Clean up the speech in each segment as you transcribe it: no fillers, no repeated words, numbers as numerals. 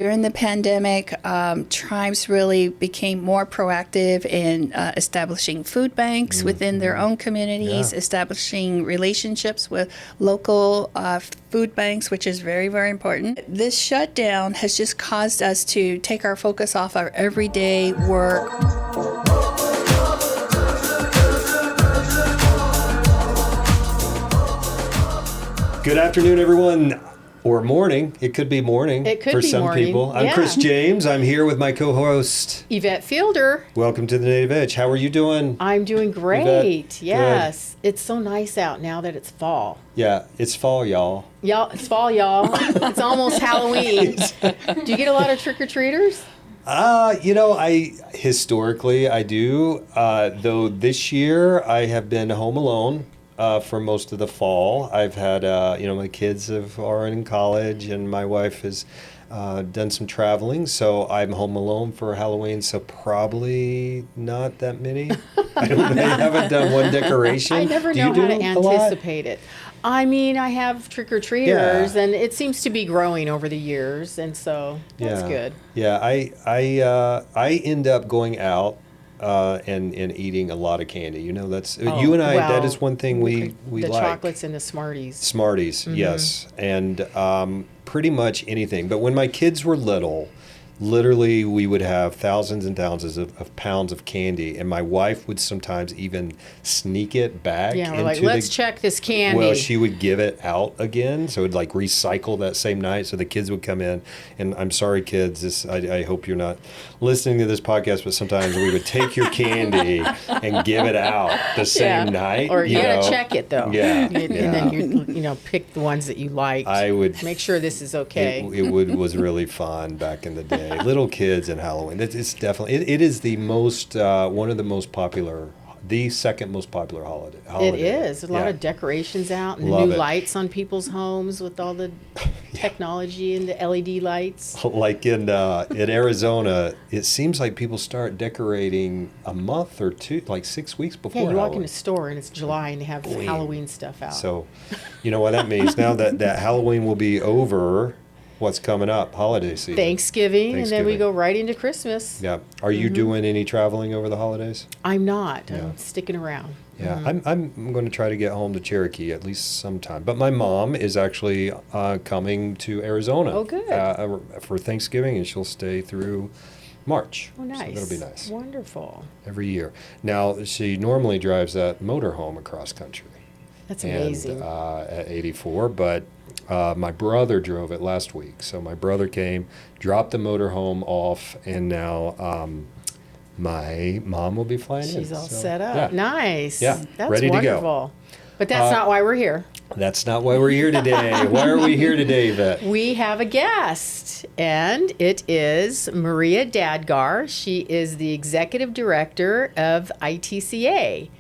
During the pandemic, tribes really became more proactive in establishing food banks within their own communities, establishing relationships with local food banks, which is very, very important. This shutdown has just caused us to take our focus off our everyday work. Good afternoon, everyone. Or morning. It could be morning for some morning. people. I'm Chris James. I'm here with my co-host, Yvette Fielder. Welcome to the Native Edge. How are you doing? I'm doing great. Yvette? Yes. Good. It's so nice out now that it's fall. Yeah, it's fall, y'all. Y'all, it's fall, y'all. It's almost Halloween. Do you get a lot of trick-or-treaters? Historically I do. Though this year I have been home alone. For most of the fall. I've had, my kids are in college and my wife has done some traveling, so I'm home alone for Halloween, so probably not that many. I haven't done one decoration. I never know how to anticipate it. I mean, I have trick-or-treaters, and it seems to be growing over the years, and so that's good. Yeah, I end up going out and eating a lot of candy. You know, that's you and I. That is one thing we the like. Chocolates and the Smarties. Smarties, yes, and pretty much anything. But when my kids were little, literally we would have thousands and thousands of pounds of candy, and my wife would sometimes even sneak it back. Yeah, we're like, let's check this candy. Well, she would give it out again, so it'd like recycle that same night. So the kids would come in, and I'm sorry, kids. I hope you're not listening to this podcast, but sometimes we would take your candy and give it out the same night. Or you gotta check it though. Yeah, and then you pick the ones that you like. I would make sure this is okay. It was really fun back in the day. Little kids and Halloween. It's definitely it is the most one of the most popular. The second most popular holiday. It is. A lot of decorations out and new lights on people's homes with all the technology and the LED lights. Like in Arizona, it seems like people start decorating a month or two, like 6 weeks before Halloween. Halloween. Walk in a store and it's July and they have Halloween stuff out. So, you know what that means? Now that Halloween will be over, what's coming up? Holiday season. Thanksgiving, and then we go right into Christmas. Yeah. Are you doing any traveling over the holidays? I'm not. I'm sticking around. Yeah, I'm going to try to get home to Cherokee at least sometime. But my mom is actually coming to Arizona. Oh, good. For Thanksgiving, and she'll stay through March. Oh, nice. So that'll be nice. Wonderful. Every year. Now, she normally drives that motorhome across country. That's amazing. At 84, but my brother drove it last week. So my brother came, dropped the motorhome off, and now my mom will be flying in. She's all set up. Yeah. Nice. Yeah, that's ready wonderful. To go. But that's not why we're here. That's not why we're here today. Why are we here today, Yvette? We have a guest, and it is Maria Dadgar. She is the executive director of ITCA.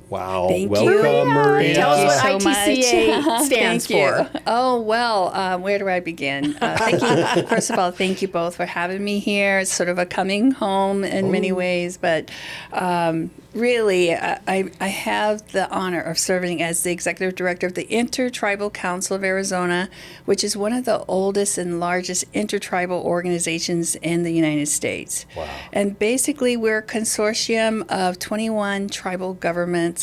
Wow. Thank you. Welcome, Maria. Tell us so what ITCA stands for. Oh, well, where do I begin? Thank you. First of all, thank you both for having me here. It's sort of a coming home in many ways, but really, I have the honor of serving as the executive director of the Intertribal Council of Arizona, which is one of the oldest and largest intertribal organizations in the United States. Wow. And basically, we're a consortium of 21 tribal governments.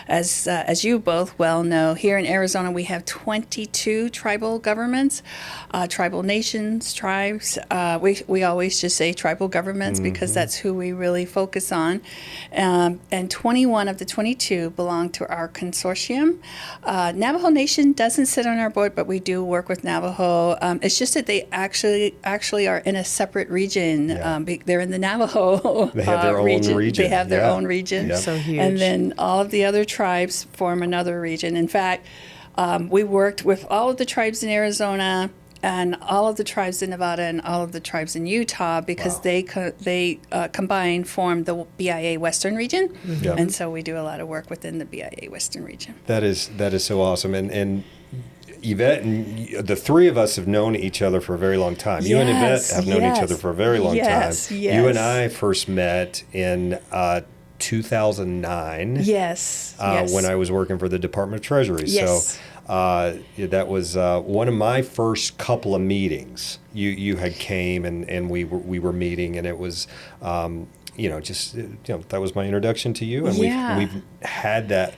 As you both well know, here in Arizona, we have 22 tribal governments, tribal nations, tribes. We always just say tribal governments because that's who we really focus on. And 21 of the 22 belong to our consortium. Navajo Nation doesn't sit on our board, but we do work with Navajo. It's just that they actually are in a separate region. Yeah. They're in the Navajo They have their region. own region. They have their own region. Yep. So huge. And then all of the other tribes form another region. In fact, we worked with all of the tribes in Arizona and all of the tribes in Nevada and all of the tribes in Utah because they combined form the BIA Western region. Yep. And so we do a lot of work within the BIA Western region. That is so awesome. And Yvette and the three of us have known each other for a very long time. You and Yvette have known each other for a very long time. Yes. You and I first met in 2009. Yes. When I was working for the Department of Treasury. Yes. So That was one of my first couple of meetings. You had came and we were meeting, and it was that was my introduction to you, and we've had that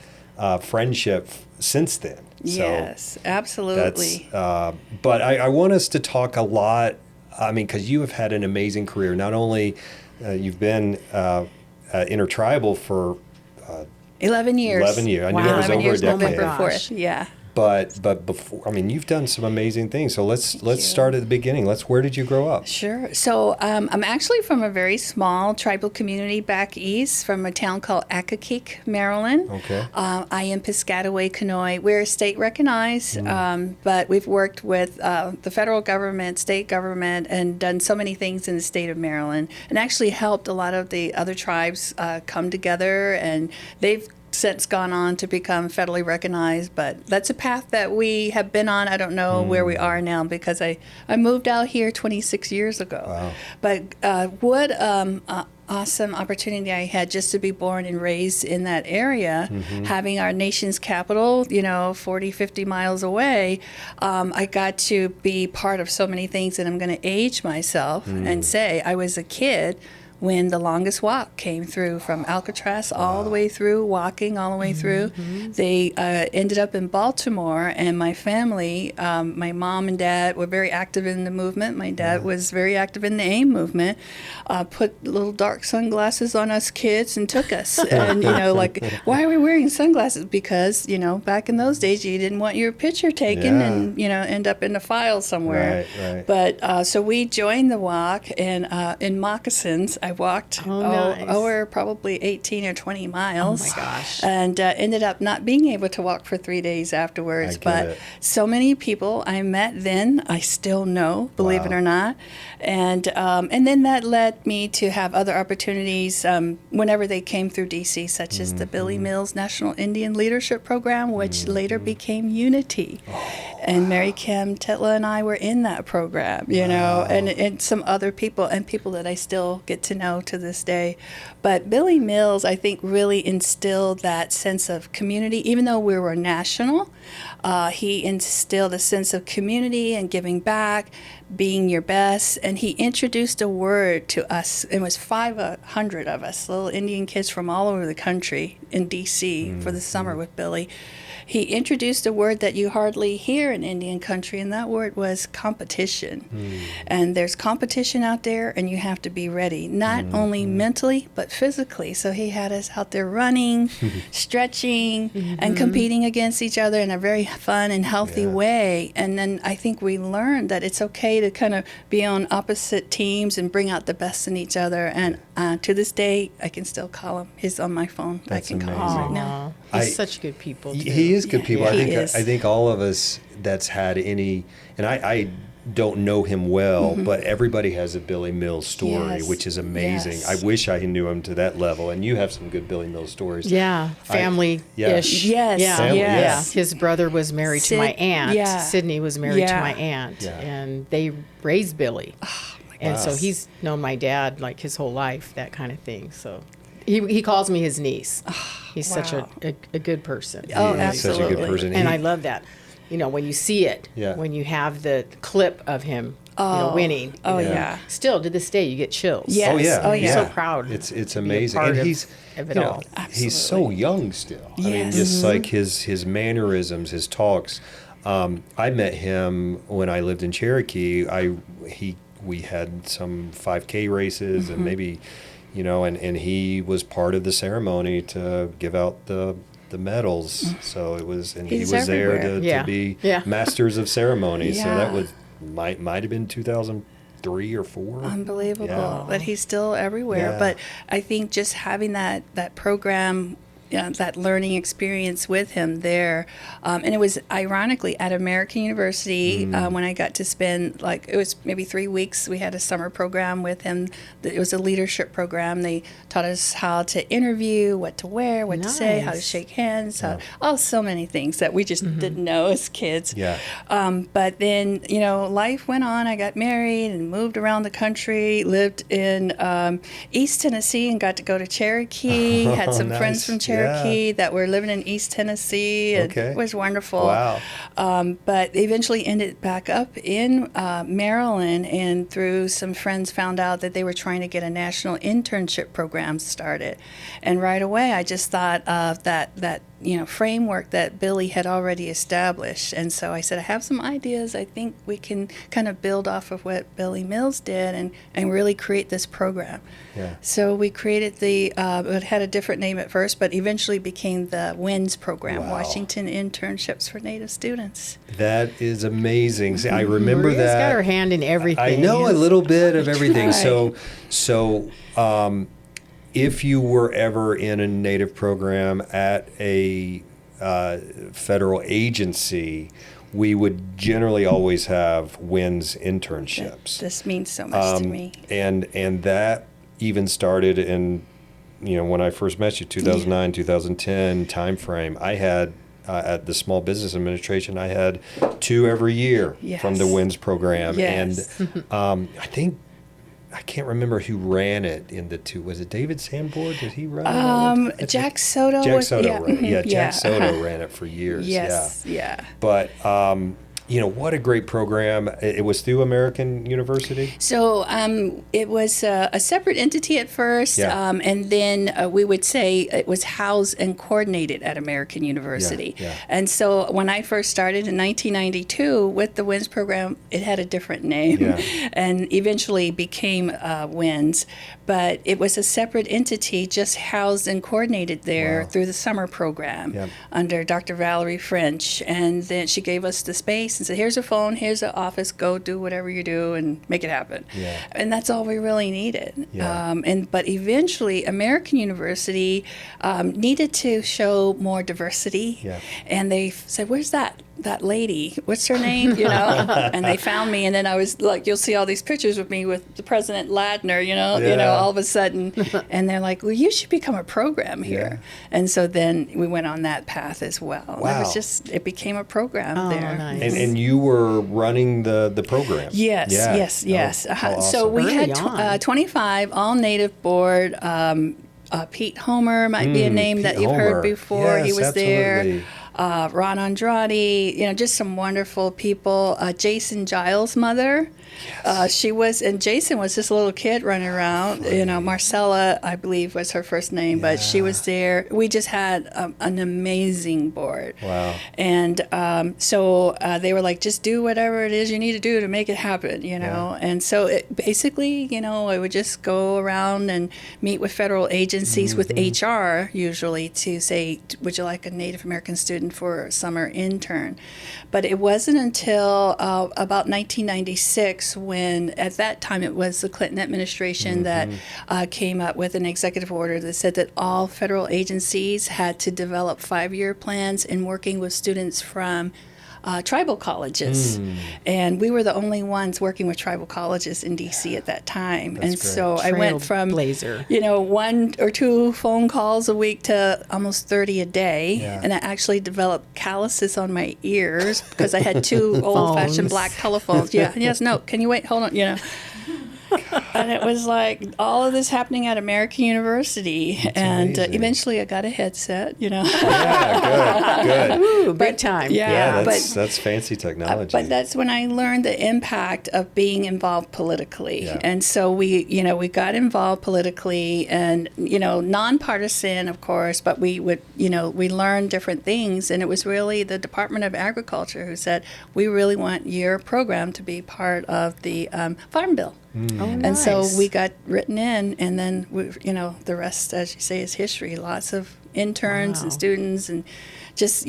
friendship since then. Yes, absolutely. But I want us to talk a lot. I mean, because you have had an amazing career. Not only you've been intertribal for 11 years. 11 years. I knew it was 11 over years, a decade. November Gosh. 4th. Yeah. But before, I mean, you've done some amazing things. So let's start at the beginning. Where did you grow up? Sure. So I'm actually from a very small tribal community back east, from a town called Accokeek, Maryland. Okay. I am Piscataway, Conoy. We're state recognized, but we've worked with the federal government, state government, and done so many things in the state of Maryland, and actually helped a lot of the other tribes come together, and they've since gone on to become federally recognized, but that's a path that we have been on. I don't know where we are now, because I moved out here 26 years ago. Wow. But what awesome opportunity I had just to be born and raised in that area, having our nation's capital, 40, 50 miles away. I got to be part of so many things, and I'm going to age myself and say I was a kid when the longest walk came through from Alcatraz all the way through, walking all the way through. They ended up in Baltimore, and my family, my mom and dad were very active in the movement. My dad was very active in the AIM movement, put little dark sunglasses on us kids and took us. And, why are we wearing sunglasses? Because, back in those days, you didn't want your picture taken and, end up in a file somewhere. Right. But so we joined the walk, and in moccasins, I walked nice. over probably 18 or 20 miles. Oh my gosh. And ended up not being able to walk for 3 days afterwards. I get But it. so many people I met then, I still know, believe it or not. And then that led me to have other opportunities whenever they came through D.C., such as the Billy Mills National Indian Leadership Program, which later became Unity. And Mary Kim Tetla and I were in that program, and some other people, and people that I still get to know to this day. But Billy Mills, I think, really instilled that sense of community. Even though we were national, he instilled a sense of community and giving back, being your best. And he introduced a word to us. It was 500 of us, little Indian kids from all over the country in D.C. for the summer with Billy. He introduced a word that you hardly hear in Indian country, and that word was competition. And there's competition out there, and you have to be ready, not only mentally, but physically. So he had us out there running, stretching, and competing against each other in a very fun and healthy way. And then I think we learned that it's okay to kind of be on opposite teams and bring out the best in each other. And to this day, I can still call him. He's on my phone. That's I can call him amazing. right now. He's such good people, too. He is good people. Yeah, I he think is. I think all of us that's had any, and I don't know him well, but everybody has a Billy Mills story, Yes. which is amazing. Yes. I wish I knew him to that level, and you have some good Billy Mills stories. Yeah, family-ish. Yes, Yeah. Family, Yeah. yes. His brother was married to my aunt. yeah. Sydney was married to Yeah. my aunt. Yeah. And they raised Billy. And so Wow. he's known my dad like his whole life, that kind of thing. So he calls me his niece. He's such wow. a good person. Oh, He is such a good absolutely. person. And He- I love that. When you see it, Yeah. when you have the clip of him winning. Oh, Yeah. yeah. Still, to this day, you get chills. Yes. Oh yeah, Oh, yeah. So proud It's to be a amazing, part and of- he's of it you know, all. he's so Absolutely. young still. I mean, Yes. just like his mannerisms, his talks. I met him when I lived in Cherokee. We had some 5K races and maybe, and he was part of the ceremony to give out the medals. So it was, and He's he was there everywhere. to Yeah. be Yeah. masters of ceremony. So that Yeah. was might have been 2003 or 4. Unbelievable. Yeah. But he's still everywhere. Yeah. But I think just having that program, that learning experience with him there, and it was ironically at American University when I got to spend, it was maybe 3 weeks. We had a summer program with him. It was a leadership program. They taught us how to interview, what to wear, what to say, how to Nice. shake hands, so many things that we just didn't know as kids. Yeah. But then, life went on. I got married and moved around the country, lived in East Tennessee and got to go to Cherokee, had some friends Nice. from Cherokee. Cherokee that were living in East Tennessee. Okay. It was wonderful. Wow. But eventually ended back up in Maryland, and through some friends found out that they were trying to get a national internship program started. And right away I just thought of that framework that Billy had already established. And so I said, I have some ideas. I think we can kind of build off of what Billy Mills did and really create this program. Yeah. So we created it had a different name at first, but eventually became the WINS program, Wow. Washington Internships for Native Students. That is amazing. See, I remember Maria's that. got her hand in everything. I know a little bit of everything. tried. So, if you were ever in a Native program at a federal agency, we would generally always have WINS internships. This means so much to me. And that even started in, when I first met you, 2009, 2010 timeframe. I had at the Small Business Administration, I had 2 every year from the Yes. WINS program. Yes. And I can't remember who ran it in the 2. Was it David Sanborn? Did he run it? Jack Soto Jack was Soto yeah, ran it. Yeah, mhm, Jack Soto uh-huh. ran it for years. Yes, yeah. But what a great program. It was through American University. So it was a separate entity at first, Yeah. and then we would say it was housed and coordinated at American University. Yeah. And so when I first started in 1992 with the WINS program, it had a different name, Yeah. and eventually became WINS. But it was a separate entity, just housed and coordinated there Wow. through the summer program Yep. under Dr. Valerie French. And then she gave us the space and said, here's a phone, here's an office, go do whatever you do and make it happen. Yeah. And that's all we really needed. Yeah. But eventually American University needed to show more diversity. Yeah. And they said, where's that lady? What's her name? And they found me, and then I was like, you'll see all these pictures with me with the President Ladner, Yeah. all of a sudden. And they're like, well, you should become a program here. Yeah. And so then we went on that path as well. Wow. It became a program Oh, there. nice. And you were running the program. Yes, Yeah. yes. Oh, how So awesome. we Early had on. 25 all native board. Pete Homer might be a name that Pete you've Homer. heard before. He Yes, was there. absolutely. Ron Andrade, just some wonderful people. Jason Giles' mother. She was, and Jason was this little kid running around. Marcella, I believe, was her first name, but she was there. We just had an amazing board. Wow. And so they were like, just do whatever it is you need to do to make it happen, Yeah. And so basically, I would just go around and meet with federal agencies with HR usually to say, would you like a Native American student for a summer intern? But it wasn't until about 1996 when, at that time, it was the Clinton administration that came up with an executive order that said that all federal agencies had to develop 5-year plans in working with students from tribal colleges. And we were the only ones working with tribal colleges in D.C. at that time. That's and great. so I went from, Trailblazer. 1 or 2 phone calls a week to almost 30 a day. Yeah. And I actually developed calluses on my ears because I had 2 old-fashioned Phones. black telephones. Yeah, yes, no, can you wait? Hold on, And it was like all of this happening at American University. And amazing. eventually I got a headset, Yeah, good. Ooh, big time. Yeah, but that's fancy technology. but that's when I learned the impact of being involved politically. Yeah. And so we got involved politically and, nonpartisan, of course, but we would, we learned different things. And it was really the Department of Agriculture who said, we really want your program to be part of the Farm Bill. Oh, And so nice. we got written in, and then the rest, as you say, is history. Lots of interns Wow. and students, and just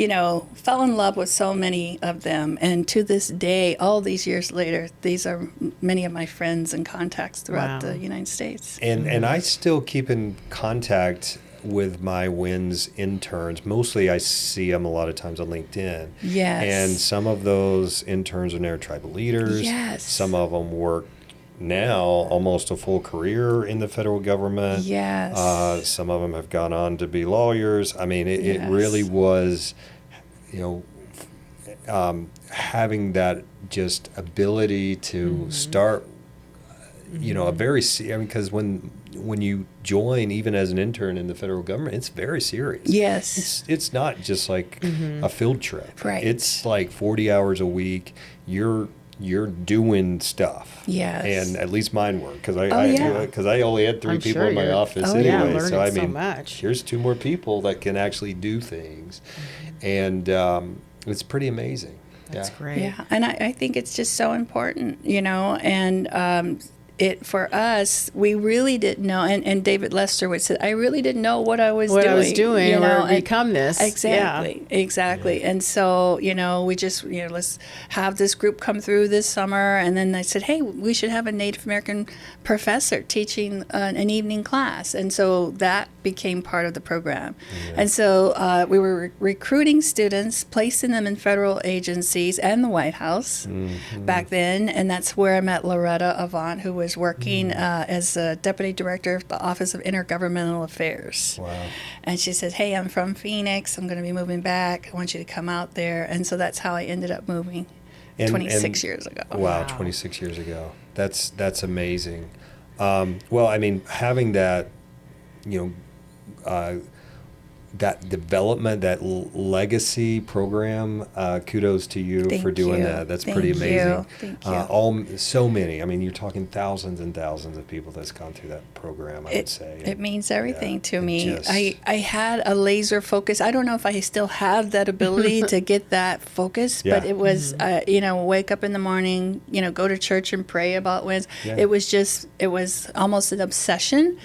fell in love with so many of them. And to this day, all these years later, these are many of my friends and contacts throughout Wow. the United States. And I still keep in contact with my WINS interns. Mostly I see them a lot of times on LinkedIn. Yes. And some of those interns are now tribal leaders. Yes. Some of them work now almost a full career in the federal government. Yes. Some of them have gone on to be lawyers. I mean, it Yes. really was, having that just ability to start, you know, a very, I mean, because when you join, even as an intern in the federal government, it's very serious. Yes. It's not just like a field trip. Right. It's like 40 hours a week. You're doing stuff. Yes. And at least mine were, because yeah. I only had 3 I'm people sure in my you're- office yeah, anyway. learning So I so mean, much. here's 2 more people that can actually do things, and it's pretty amazing. That's Yeah. great. Yeah, and I think it's just so important, you know, and it for us, we really didn't know, and David Lester would say, I really didn't know what I was doing, you know, or become this. Exactly. And so, you know, we just, you know, let's have this group come through this summer, and then I said, hey, we should have a Native American professor teaching an evening class, and so that became part of the program. And so we were recruiting students, placing them in federal agencies and the White House back then, and that's where I met Loretta Avant, who was working as a deputy director of the Office of Intergovernmental Affairs. Wow. And she said, hey, I'm from Phoenix. I'm going to be moving back. I want you to come out there. And so that's how I ended up moving 26 years ago. Wow, 26 years ago. That's amazing. Well, I mean, having that, you know, that development, that legacy program, kudos to you Thank for doing you. that. That's Thank pretty you. amazing. Thank you. So many. I mean, you're talking thousands and thousands of people that's gone through that program, I would say. It means everything Yeah, to it me. just- I had a laser focus. I don't know if I still have that ability to get that focus, but Yeah. it was, you know, wake up in the morning, you know, go to church and pray about wins. Yeah. It was almost an obsession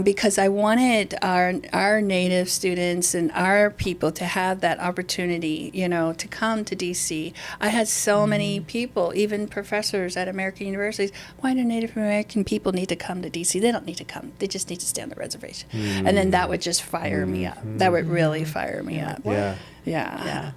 because I wanted our Native students and our people to have that opportunity, you know, to come to DC. I had so many people, even professors at American universities, why do Native American people need to come to DC? They don't need to come. They just need to stay on the reservation. And then that would just fire me up. That would really fire me up. Yeah. Yeah.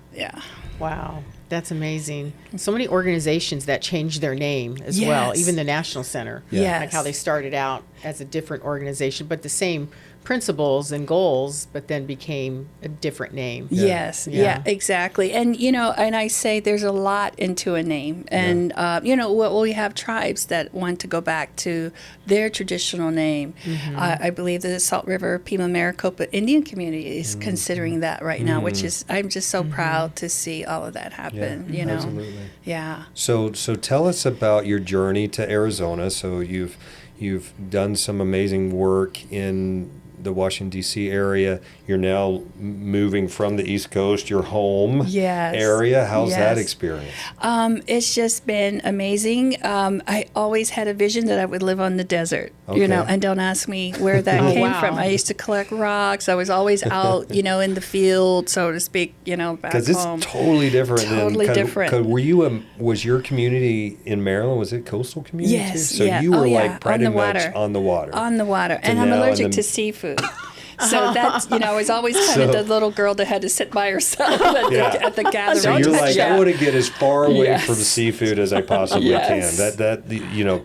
Wow. That's amazing. So many organizations that changed their name as well, Yes. even the National Center. Yes. Like how they started out as a different organization, but the same principles and goals, but then became a different name. Yes, yeah, exactly. And, you know, and I say there's a lot into a name. And, you know, we have tribes that want to go back to their traditional name. I believe the Salt River Pima Maricopa Indian community is considering that right now, which is, I'm just so proud to see all of that happen, you know. Absolutely. Yeah. So tell us about your journey to Arizona. So you've done some amazing work in the Washington, D.C. area. You're now moving from the East Coast, your home area. How's that experience? It's just been amazing. I always had a vision that I would live on the desert, you know, and don't ask me where that came from. I used to collect rocks. I was always out, you know, in the field, so to speak, you know, back home. Because it's totally different. Totally different. Were you was your community in Maryland, was it coastal community? Yes. So you were like pretty on the much water. on the water. On the water. And I'm allergic to seafood. So that's, you know, I was always kind of the little girl that had to sit by herself at the gathering. So you're like, I want to get as far away Yes. from seafood as I possibly Yes. can. That you know,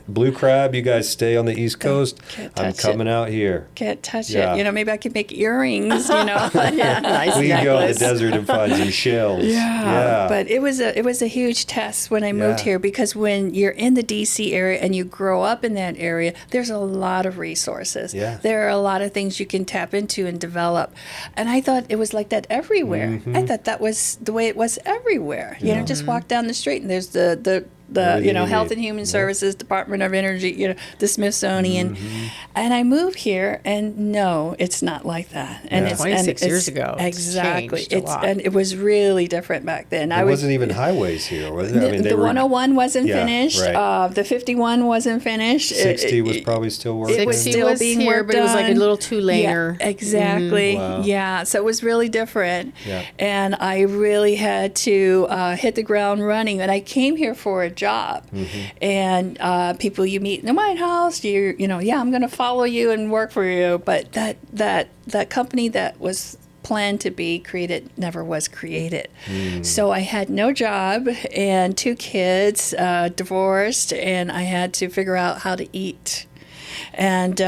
blue crab, you guys stay on the East Coast. Can't I'm touch coming out here. Can't touch Yeah. it. You know, maybe I could make earrings, you know. Nice We can go in the necklace. desert and find some shells. Yeah. But it was a huge test when I moved Yeah. here, because when you're in the DC area and you grow up in that area, there's a lot of resources. Yeah. There are a lot of things you can tap into and develop. And I thought it was like that everywhere. I thought that was the way it was everywhere. You know, just walk down the street and there's the Everything you know, you Health need. and Human Services, Department of Energy, you know, the Smithsonian. And I moved here, and no, it's not like that. And Yeah. it's 26 and years it's- ago, it's Exactly. changed a lot. And it was really different back then. There wasn't even highways here, was it? I mean, they the were, 101 wasn't Yeah, finished. right. The 51 wasn't finished. 60 was probably still working. It was 60 still was being here, worked but it was like a on. little two-laner. Yeah, exactly. Wow. Yeah, so it was really different. Yeah. And I really had to hit the ground running. And I came here for a job. And people you meet in the White House, you know, I'm going to follow you and work for you. But that company that was planned to be created never was created. So I had no job and 2 kids, divorced, and I had to figure out how to eat. And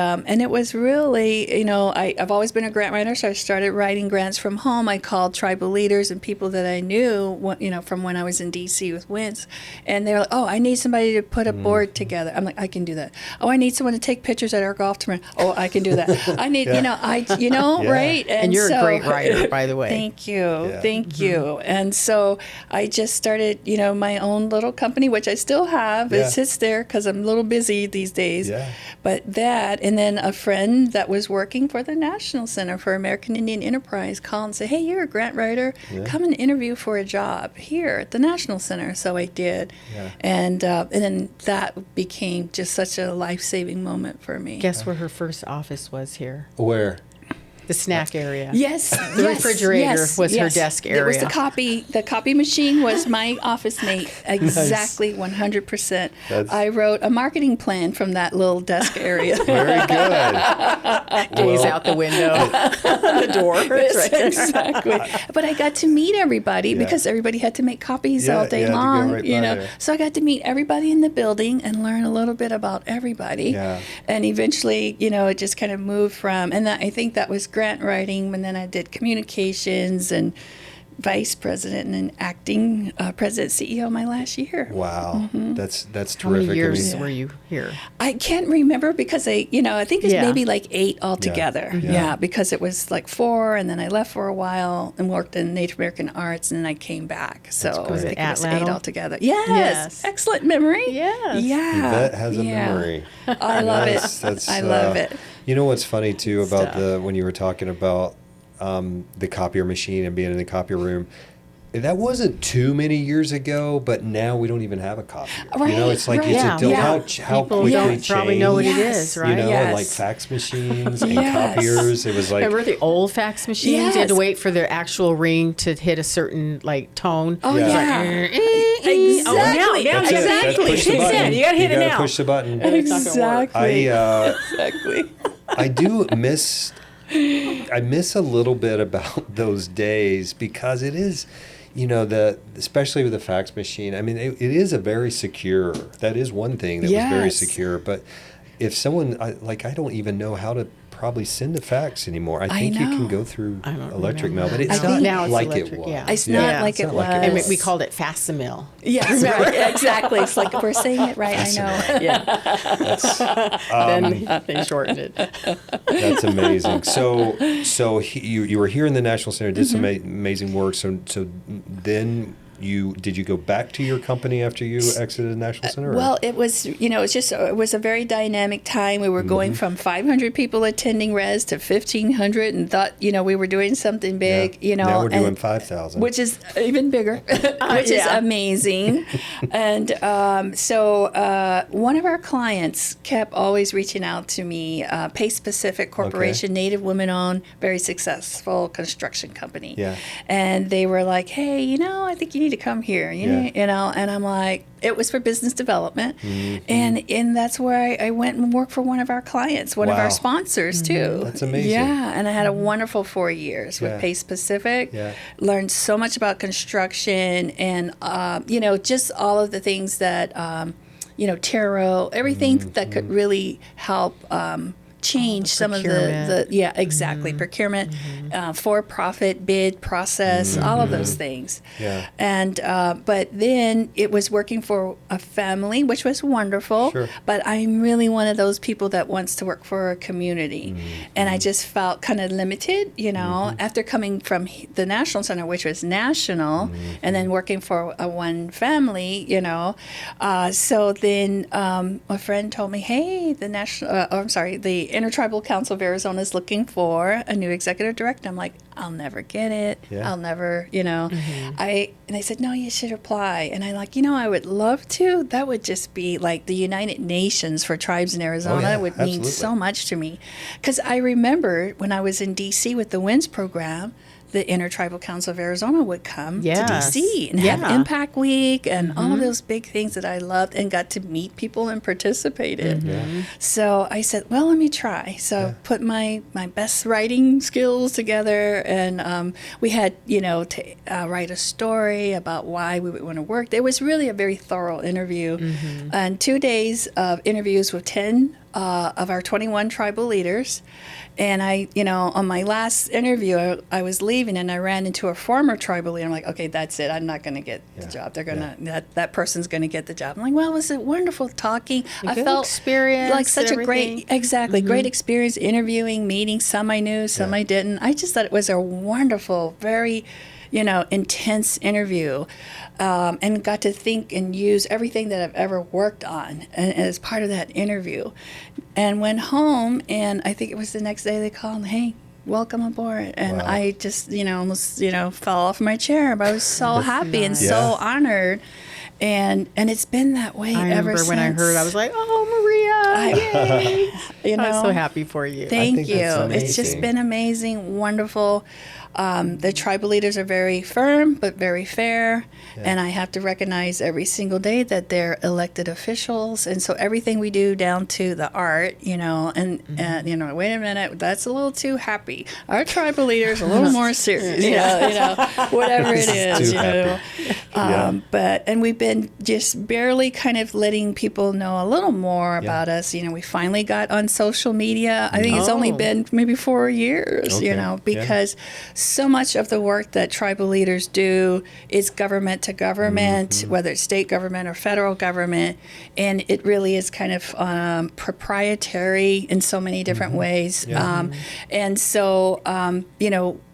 it was really, I've always been a grant writer, so I started writing grants from home. I called tribal leaders and people that I knew, from when I was in D.C. with WINS, and they're like, oh, I need somebody to put a board together. I'm like, I can do that. Oh, I need someone to take pictures at our golf tournament. Oh, I can do that. I need, Yeah. right? And you're a great writer, by the way. Thank you. Yeah. Thank you. And so I just started, my own little company, which I still have. Yeah. It sits there because I'm a little busy these days. Yeah. But that, and then a friend that was working for the National Center for American Indian Enterprise called and said, hey, you're a grant writer. Yeah. Come and interview for a job here at the National Center. So I did. Yeah. And then that became just such a life-saving moment for me. Guess where her first office was here? Where? The snack area. Yes, The refrigerator was her desk area. It was the copy machine was my office mate. Exactly, 100%. I wrote a marketing plan from that little desk area. Very good. Gaze out the window, the door. Yes, exactly. But I got to meet everybody because everybody had to make copies all day you had to go long, right by there. So I got to meet everybody in the building and learn a little bit about everybody. Yeah. And eventually, it just kind of moved from, and I think that was grant writing, and then I did communications and vice president and acting president CEO my last year. Wow. That's terrific. How many years I mean, were you here? I can't remember because I think it's Yeah. maybe like 8 altogether. Yeah. Yeah, because it was like 4, and then I left for a while and worked in Native American arts, and then I came back. So I Was it think it was 8 Atlanta? altogether. Yes. Yes. Excellent memory. Yes. Yeah. Yvette has a Yeah. memory. I love it. That's, I love it. You know what's funny too about Stuff. when you were talking about the copier machine and being in the copier room. That wasn't too many years ago, but now we don't even have a copier. It's like Right. it's Yeah. a Yeah. how People quickly don't changed. probably know what it Yes. is, right? And Yes. like fax machines and Yes. copiers. It was like Remember the old fax machines? You had to Yes. wait for the actual ring to hit a certain tone. Oh, Yeah. yeah. Exactly. Exactly. That's it. That's Exactly. push the Hit button. send. You gotta hit it gotta now. push the button. It's not gonna work. Exactly. I Exactly. do miss. I miss a little bit about those days because it is, especially with the fax machine. I mean, it is a very secure. That is one thing that was very Yes. secure. But if someone I don't even know how to probably send a fax anymore. I think you can know. go through I don't electric remember. mail, but it's I not think now it's like electric, it was. yeah. It's not like it's it not like was. And we called it Facsimil. Yes, right. Exactly. It's like if we're saying it right, I know. Yeah. Then they shortened it. That's amazing. So you were here in the National Center, did some amazing work. So then did you go back to your company after you exited the National Center? or- Well, it was, it was a very dynamic time. We were going from 500 people attending res to 1,500 and thought, we were doing something big, Now we're doing and- 5,000. which is even bigger, which is Yeah. amazing. And so one of our clients kept always reaching out to me, Pace Pacific Corporation, Native women-owned, very successful construction company. Yeah. And they were like, hey, I think you need to come here, and I'm like, it was for business development. And that's where I went and worked for one of our clients, one of Wow. our sponsors too. That's amazing. Yeah, and I had a wonderful 4 years Yeah. with Pace Pacific. Yeah. Learned so much about construction and, just all of the things that, tarot, everything that could really help change some of procurement. exactly, procurement, for-profit bid process, all of those things. Yeah. And but then it was working for a family, which was wonderful. Sure. But I'm really one of those people that wants to work for a community, and I just felt kind of limited, after coming from the National Center, which was national, and then working for one family, So then a friend told me, "Hey, the Intertribal Council of Arizona is looking for a new executive director." I'm like, I'll never get it. Yeah. I'll never, And they said, no, you should apply. And I'm like, I would love to. That would just be like the United Nations for tribes in Arizona. yeah, It would mean absolutely. so much to me. Because I remember when I was in D.C. with the WINS program, the Intertribal Council of Arizona would come Yes. to D.C. and have Yeah. Impact Week and all of those big things that I loved and got to meet people and participate in. So I said, well, let me try. So I put my best writing skills together, and we had, to write a story about why we would want to work. It was really a very thorough interview, and 2 days of interviews with 10 of our 21 tribal leaders. And I, on my last interview, I was leaving and I ran into a former tribal leader. I'm like, okay, that's it. I'm not going to get the job. They're going to, that person's going to get the job. I'm like, well, was it wonderful talking? I felt experience, like such a great, everything. great experience interviewing, meeting. Some I knew, some I didn't. I just thought it was a wonderful, very, intense interview, and got to think and use everything that I've ever worked on and as part of that interview. And went home, and I think it was the next day they called, hey, welcome aboard. And Wow. I just, almost, fell off my chair. But I was so happy and nice. so honored. And it's been that way I ever remember since. when I heard, I was like, oh, Maria. Yay. I'm so happy for you. Thank think you. that's It's just amazing. been amazing, wonderful. The tribal leaders are very firm, but very fair. And I have to recognize every single day that they're elected officials. And so everything we do down to the art, and wait a minute, that's a little too happy. Our tribal leaders are a little more serious, whatever it is, Too happy. and we've been just barely kind of letting people know a little more about us. We finally got on social media. I think it's only been maybe 4 years, because so much of the work that tribal leaders do is government to government, whether it's state government or federal government, and it really is kind of proprietary in so many different ways. And so,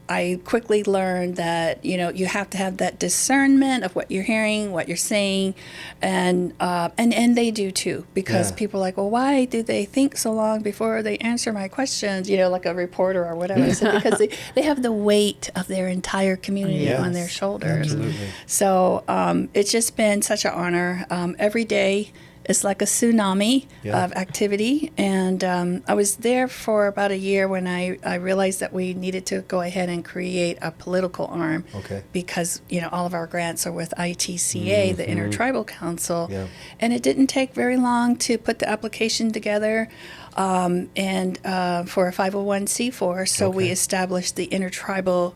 I quickly learned that you have to have that discernment of what you're hearing, what you're saying, and they do too, because people are like, well, why do they think so long before they answer my questions? Like a reporter or whatever. I said, because they have the weight of their entire community on their shoulders. Absolutely. So it's just been such an honor. Every day it's like a tsunami of activity. And I was there for about a year when I realized that we needed to go ahead and create a political arm. Okay. Because, all of our grants are with ITCA, the Intertribal Council. Yeah. And it didn't take very long to put the application together and for a 501c4. So we established the Intertribal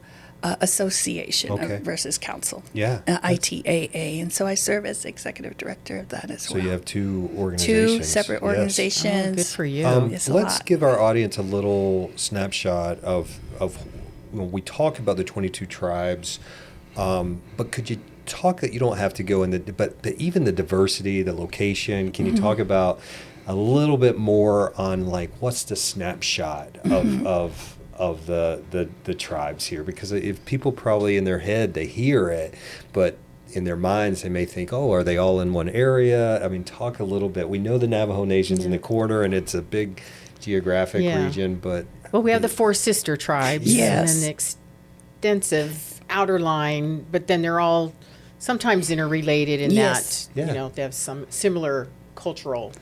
Association versus Council, ITAA, and so I serve as executive director of that as well. So you have two organizations. Two separate organizations. Oh, good for you. It's a Let's lot. give our audience a little snapshot of when we talk about the 22 tribes, but could you talk, that you don't have to go in but even the diversity, the location, can you talk about a little bit more on like what's the snapshot of the tribes here? Because if people probably in their head they hear it, but in their minds they may think, oh, are they all in one area? I mean, talk a little bit. We know the Navajo Nation's in the corner, and it's a big geographic region, but well, we have the four sister tribes, and then the extensive outer line, but then they're all sometimes interrelated in that they have some similar cultural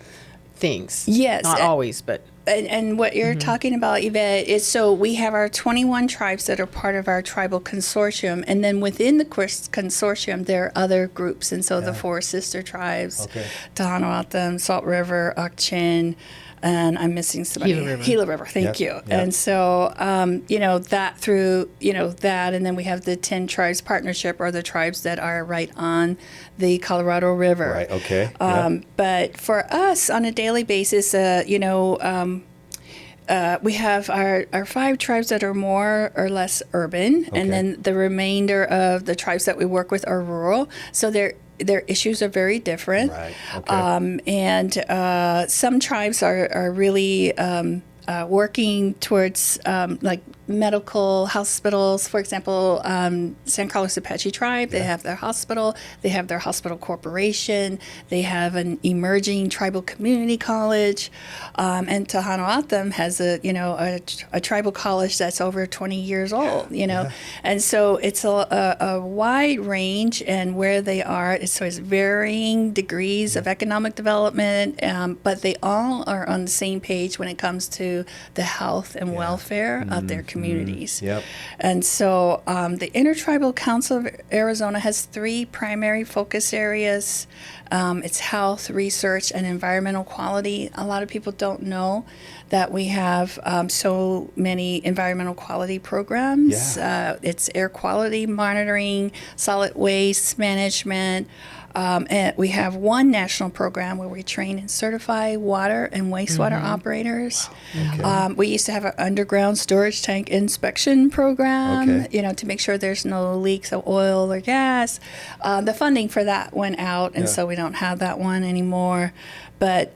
things. Yes. Not always, but And what you're talking about, Yvette, is so we have our 21 tribes that are part of our tribal consortium, and then within the consortium, there are other groups. And so the four sister tribes, Tohono-O'odham, Salt River, Ak-Chin, and I'm missing somebody. Gila River, thank you. And so, that through, that, and then we have the 10 tribes partnership, or the tribes that are right on the Colorado River. Right, okay. But for us, on a daily basis, we have our 5 tribes that are more or less urban, and then the remainder of the tribes that we work with are rural. So their issues are very different. Right. Okay. And some tribes are really working towards like medical hospitals. For example, San Carlos Apache tribe, they have their hospital, they have their hospital corporation, they have an emerging tribal community college, and Tohono-O'odham has a tribal college that's over 20 years old, and so it's a wide range, and where they are, so it's varying degrees of economic development, but they all are on the same page when it comes to the health and welfare of their communities. Yep. And so the Intertribal Council of Arizona has 3 primary focus areas. It's health, research, and environmental quality. A lot of people don't know that we have so many environmental quality programs. It's air quality monitoring, solid waste management, And we have one national program where we train and certify water and wastewater operators. Okay. We used to have an underground storage tank inspection program, Okay. to make sure there's no leaks of oil or gas. The funding for that went out, and so we don't have that one anymore. But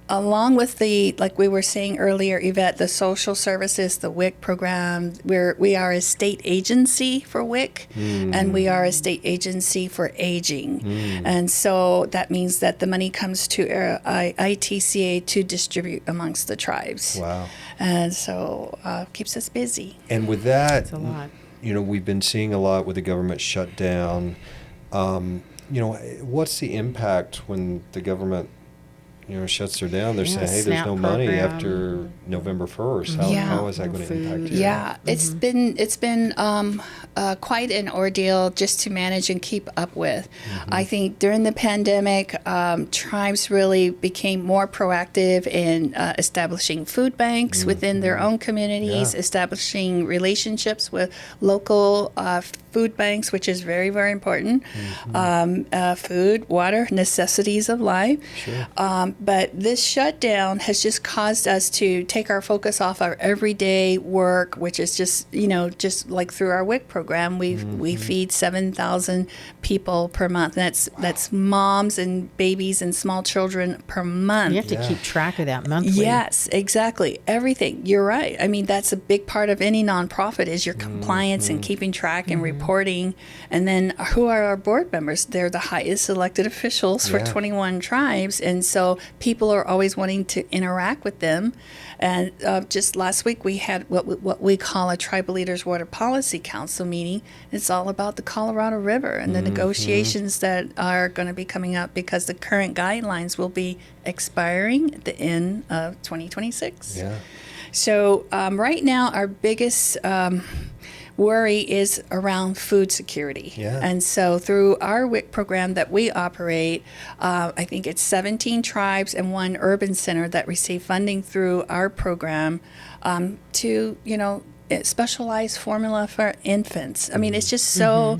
along with like we were saying earlier, Yvette, the social services, the WIC program, we are a state agency for WIC, and we are a state agency for aging. And so that means that the money comes to ITCA to distribute amongst the tribes. Wow. And so keeps us busy. And with that, It's a lot. we've been seeing a lot with the government shutdown. What's the impact when the government shuts her down? They're saying, hey, there's SNAP no money program. after November 1st. How is that going to impact you? Yeah, it's been quite an ordeal just to manage and keep up with. I think during the pandemic, tribes really became more proactive in establishing food banks within their own communities, establishing relationships with local food banks, which is very, very important. Food, water, necessities of life. Sure. But this shutdown has just caused us to take our focus off our everyday work, which is just like through our WIC program, we feed 7,000 people per month. That's moms and babies and small children per month. You have to keep track of that monthly. Yes, exactly. Everything. You're right. I mean, that's a big part of any nonprofit is your compliance and keeping track and reporting. And then who are our board members? They're the highest elected officials for 21 tribes. And so people are always wanting to interact with them. And just last week we had what we call a Tribal Leaders Water Policy Council meeting. It's all about the Colorado River and the negotiations that are going to be coming up because the current guidelines will be expiring at the end of 2026. Yeah. So right now our biggest worry is around food security. Yeah. And so through our WIC program that we operate, I think it's 17 tribes and one urban center that receive funding through our program to, specialized formula for infants. I mean, it's just so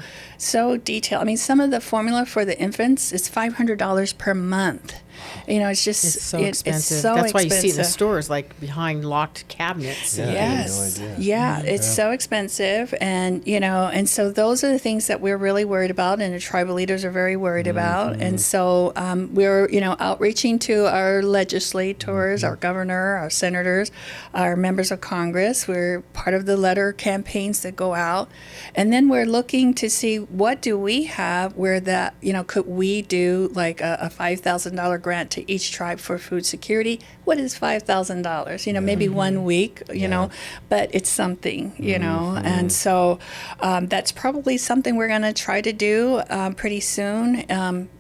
detailed. I mean, some of the formula for the infants is $500 per month. It's just It's so expensive. It's so That's why you see it in the expensive. stores, like behind locked cabinets. Yeah. I had no idea. Yeah, it's so expensive, and so those are the things that we're really worried about, and the tribal leaders are very worried about, and so we're outreaching to our legislators, our governor, our senators, our members of Congress. We're part of the letter campaigns that go out, and then we're looking to see what do we have where that could we do like a $5,000 grant to each tribe for food security. What is $5,000? Maybe 1 week, but it's something, and so that's probably something we're going to try to do pretty soon.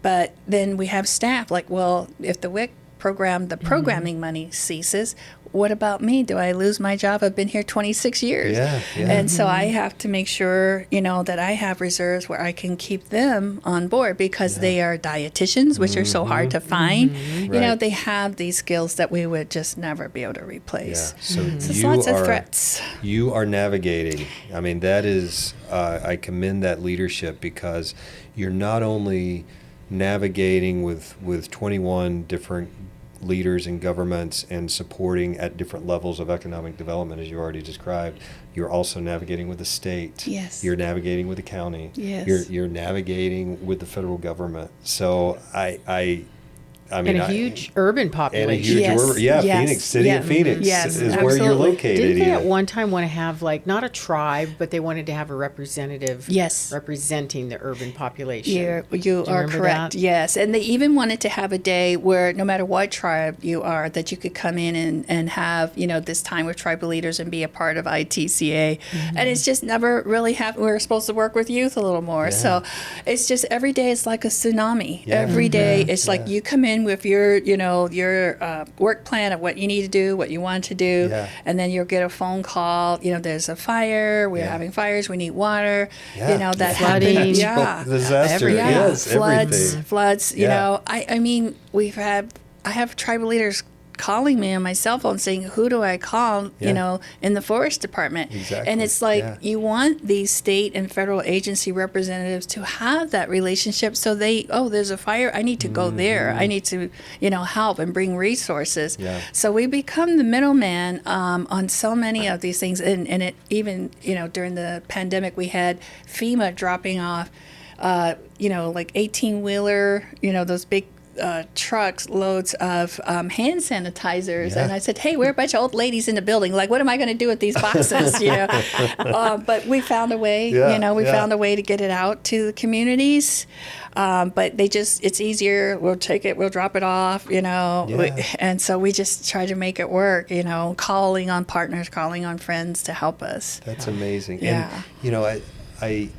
But then we have staff like, well, if the WIC program, the programming money ceases, what about me? Do I lose my job? I've been here 26 years. Yeah. And so I have to make sure, that I have reserves where I can keep them on board because they are dietitians, which are so hard to find. Right. They have these skills that we would just never be able to replace. Yeah. So There's you lots are, of threats. You are navigating. I mean, that is, I commend that leadership because you're not only navigating with 21 different leaders and governments and supporting at different levels of economic development, as you already described. You're also navigating with the state. Yes. You're navigating with the county. Yes. You're navigating with the federal government. So I mean, And a huge urban population. and a huge Yes. urban, Yes. Phoenix, city of Phoenix Yes, is where you're absolutely. located. Didn't they at even. one time want to have not a tribe, but they wanted to have a representative Yes. representing the urban population? You Do you are remember correct. that? Yes. And they even wanted to have a day where no matter what tribe you are, that you could come in and have, this time with tribal leaders and be a part of ITCA. And it's just never really happened. We're supposed to work with youth a little more. So it's just every day is like a tsunaami. Yeah. Every day it's like you come in with your work plan of what you need to do, what you want to do, and then you'll get a phone call. There's a fire. We're having fires. We need water. Yeah. That Flooding. happened. Disaster. Everything. Yes, floods. everything. Floods. Yeah. I mean, I have tribal leaders calling me on my cell phone saying, who do I call, in the forest department? Exactly. And it's like, you want these state and federal agency representatives to have that relationship so there's a fire, I need to go there. I need to, help and bring resources. Yeah. So we become the middleman on so many of these things. And it even, during the pandemic, we had FEMA dropping off, like 18-wheeler, those big trucks, loads of hand sanitizers. Yeah. And I said, hey, we're a bunch of old ladies in the building. Like, what am I going to do with these boxes? But we found a way, found a way to get it out to the communities. But it's easier. We'll take it, we'll drop it off, and so we just try to make it work, calling on partners, calling on friends to help us. That's amazing. Yeah. And,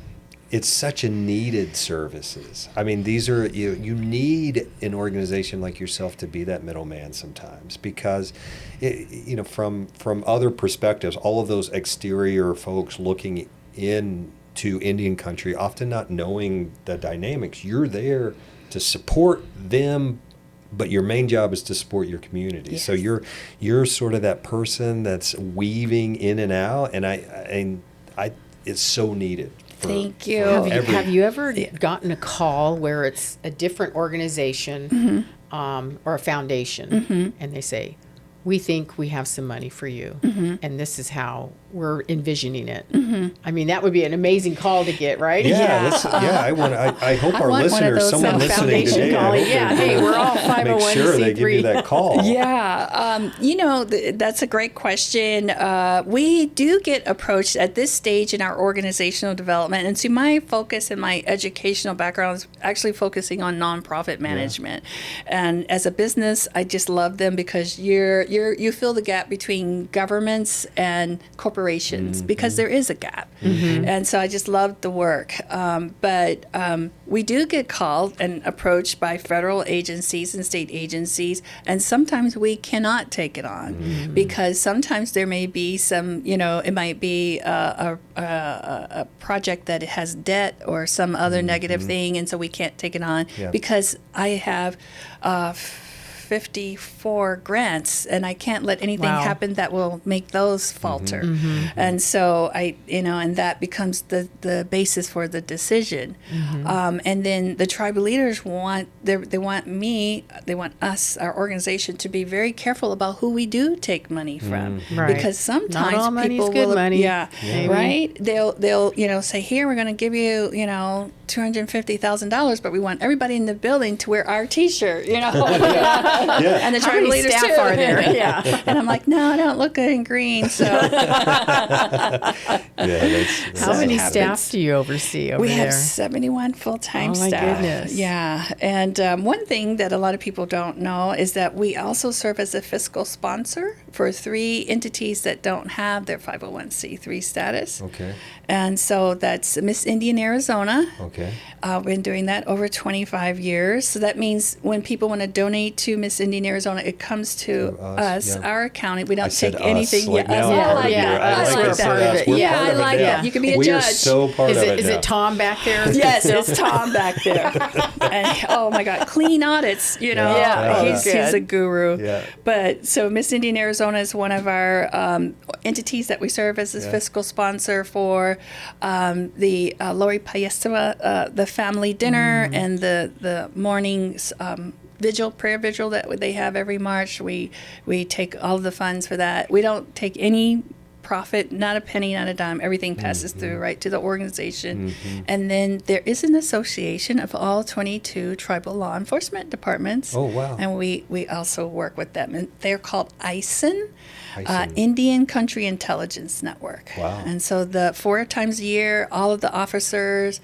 it's such a needed services. I mean, these are, you need an organization like yourself to be that middleman sometimes, because, from other perspectives, all of those exterior folks looking into Indian country, often not knowing the dynamics, you're there to support them, but your main job is to support your community. Yes. So you're sort of that person that's weaving in and out, and I it's so needed. Thank you. Have you ever gotten a call where it's a different organization or a foundation, and they say, we think we have some money for you, and this is how we're envisioning it? I mean, that would be an amazing call to get, right? Yeah, I hope our listeners, someone listening today, hey, we're all 501c3. Make sure they give you that call. Yeah, that's a great question. We do get approached at this stage in our organizational development, and so my focus and my educational background is actually focusing on nonprofit management. And as a business, I just love them because you fill the gap between governments and corporations, because there is a gap. And so I just love the work. But we do get called and approached by federal agencies and state agencies, and sometimes we cannot take it on because sometimes there may be some, it might be a project that has debt or some other negative thing, and so we can't take it on because I have 54 grants, and I can't let anything happen that will make those falter. And so and that becomes the basis for the decision. And then the tribal leaders want us, our organization, to be very careful about who we do take money from, because sometimes not all money's people good will, money. Right? They'll say, here, we're going to give you, $250,000, but we want everybody in the building to wear our T-shirt, And the tribal leaders staff too. are there? And I'm like, no, I don't look good in green. So how many staff do you oversee over there? We have 71 full-time staff. Oh my goodness. Yeah. And one thing that a lot of people don't know is that we also serve as a fiscal sponsor for 3 entities that don't have their 501c3 status. Okay. And so that's Miss Indian Arizona. Okay. We've been doing that over 25 years. So that means when people want to donate to Miss Indian Arizona, it comes to us, our account. We don't take anything. Like I like that. I like that. You can be a judge. We are so part of it. Is it Tom back there? Yes, it's Tom back there. And oh my God, clean audits. He's a guru. Yeah. But so Miss Indian Arizona is one of our entities that we serve as a fiscal sponsor for the Lori Payesta, the family dinner, and the morning prayer vigil that they have every March. We take all of the funds for that. We don't take any profit, not a penny, not a dime. Everything passes through right to the organization. And then there is an association of all 22 tribal law enforcement departments. Oh, wow. And we also work with them. And they're called ISIN. Indian Country Intelligence Network. Wow. And so 4 times a year, all of the officers,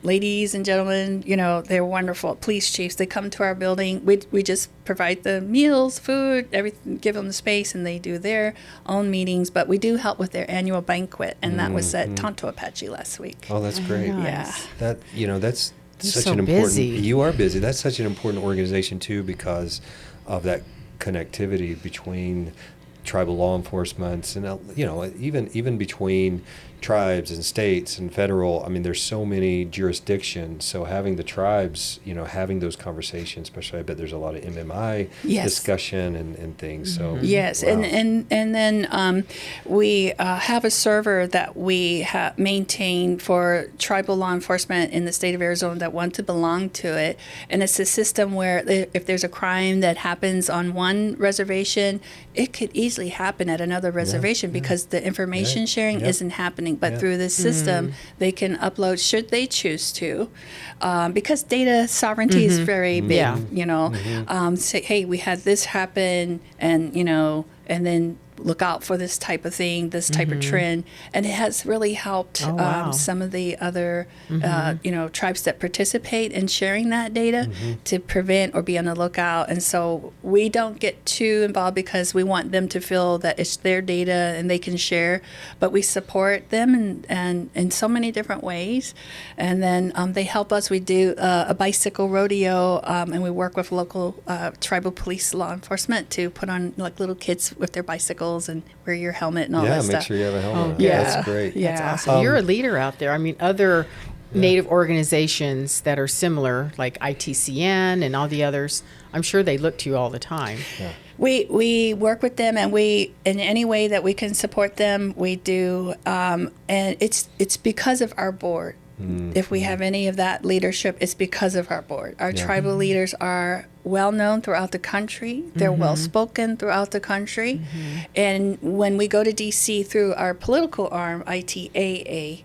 ladies and gentlemen, they're wonderful. Police chiefs, they come to our building. We just provide the meals, food, everything, give them the space, and they do their own meetings. But we do help with their annual banquet, and that was at Tonto Apache last week. Oh, that's great. Nice. Yeah. That's such so an important. busy. You are busy. That's such an important organization too, because of that connectivity between tribal law enforcement and even between tribes and states and federal. I mean, there's so many jurisdictions. So having the tribes, having those conversations, especially I bet there's a lot of MMI discussion and things. So yes, wow. and then we have a server that we maintain for tribal law enforcement in the state of Arizona that want to belong to it, and it's a system where if there's a crime that happens on one reservation, it could easily happen at another reservation because the information sharing isn't happening. But through this system, they can upload, should they choose to, because data sovereignty is very big. Say, hey, we had this happen, and and then look out for this type of thing, this type of trend, and it has really helped some of the other tribes that participate in sharing that data to prevent or be on the lookout. And so we don't get too involved because we want them to feel that it's their data and they can share, but we support them and in so many different ways. And then they help us. We do a bicycle rodeo, and we work with local tribal police law enforcement to put on like little kids with their bicycles and wear your helmet and all that stuff. Yeah, make sure you have a helmet. That's great. Yeah. That's awesome. You're a leader out there. I mean, other Native organizations that are similar, like ITCN and all the others, I'm sure they look to you all the time. Yeah. We work with them, and we, in any way that we can support them, we do. And it's because of our board. If we have any of that leadership, it's because of our board. Our tribal leaders are well known throughout the country. They're well spoken throughout the country. And when we go to DC through our political arm, ITAA,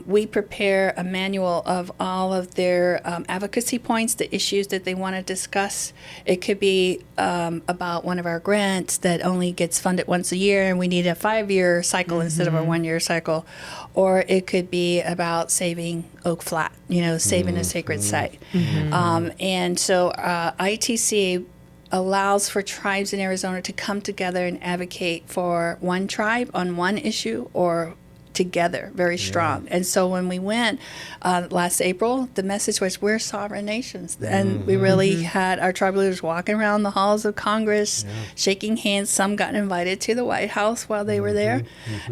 we prepare a manual of all of their advocacy points, the issues that they want to discuss. It could be about one of our grants that only gets funded once a year and we need a 5-year cycle instead of a 1-year cycle. Or it could be about saving Oak Flat, saving a sacred site. And so ITCA allows for tribes in Arizona to come together and advocate for one tribe on one issue or together, very strong. And so when we went last April, the message was we're sovereign nations. And we really had our tribal leaders walking around the halls of Congress, shaking hands. Some got invited to the White House while they were there,